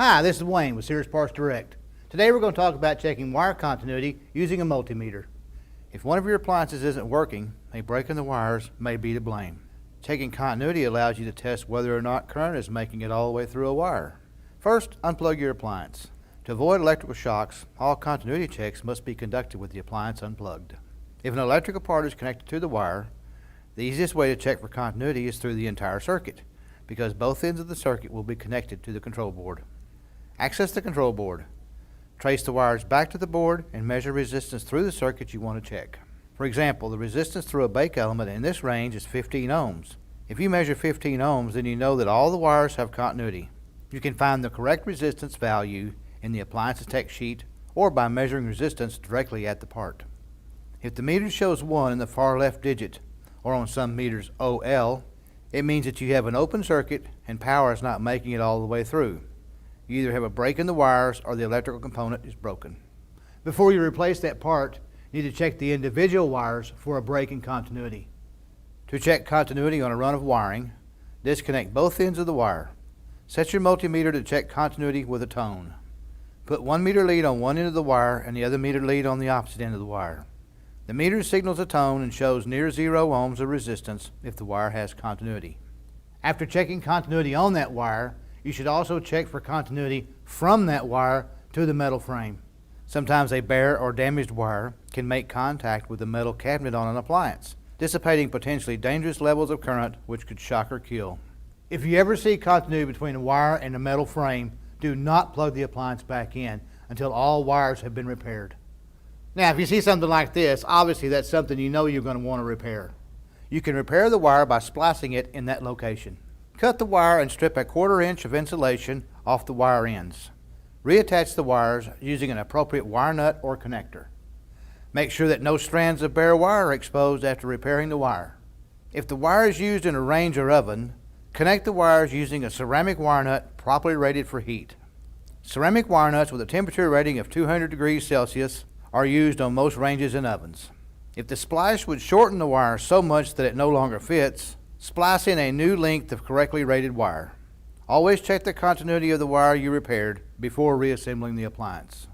Hi, this is Wayne with Sears Parts Direct. Today we're going to talk about checking wire continuity using a multimeter. If one of your appliances isn't working, a break in the wires may be to blame. Checking continuity allows you to test whether or not current is making it all the way through a wire. First, unplug your appliance. To avoid electrical shocks, all continuity checks must be conducted with the appliance unplugged. If an electrical part is connected to the wire, the easiest way to check for continuity is through the entire circuit, because both ends of the circuit will be connected to the control board. Access the control board. Trace the wires back to the board and measure resistance through the circuit you want to check. For example, the resistance through a bake element in this range is 15 ohms. If you measure 15 ohms, then you know that all the wires have continuity. You can find the correct resistance value in the appliance tech sheet or by measuring resistance directly at the part. If the meter shows 1 in the far left digit, or on some meters OL, it means that you have an open circuit and power is not making it all the way through. You either have a break in the wires or the electrical component is broken. Before you replace that part, you need to check the individual wires for a break in continuity. To check continuity on a run of wiring, disconnect both ends of the wire. Set your multimeter to check continuity with a tone. Put 1 meter lead on one end of the wire and the other meter lead on the opposite end of the wire. The meter signals a tone and shows near 0 ohms of resistance if the wire has continuity. After checking continuity on that wire, you should also check for continuity from that wire to the metal frame. Sometimes a bare or damaged wire can make contact with the metal cabinet on an appliance, dissipating potentially dangerous levels of current which could shock or kill. If you ever see continuity between a wire and a metal frame, do not plug the appliance back in until all wires have been repaired. Now, if you see something like this, obviously that's something you know you're going to want to repair. You can repair the wire by splicing it in that location. Cut the wire and strip a 1/4 inch of insulation off the wire ends. Reattach the wires using an appropriate wire nut or connector. Make sure that no strands of bare wire are exposed after repairing the wire. If the wire is used in a range or oven, connect the wires using a ceramic wire nut properly rated for heat. Ceramic wire nuts with a temperature rating of 200 degrees Celsius are used on most ranges and ovens. If the splice would shorten the wire so much that it no longer fits, splice in a new length of correctly rated wire. Always check the continuity of the wire you repaired before reassembling the appliance.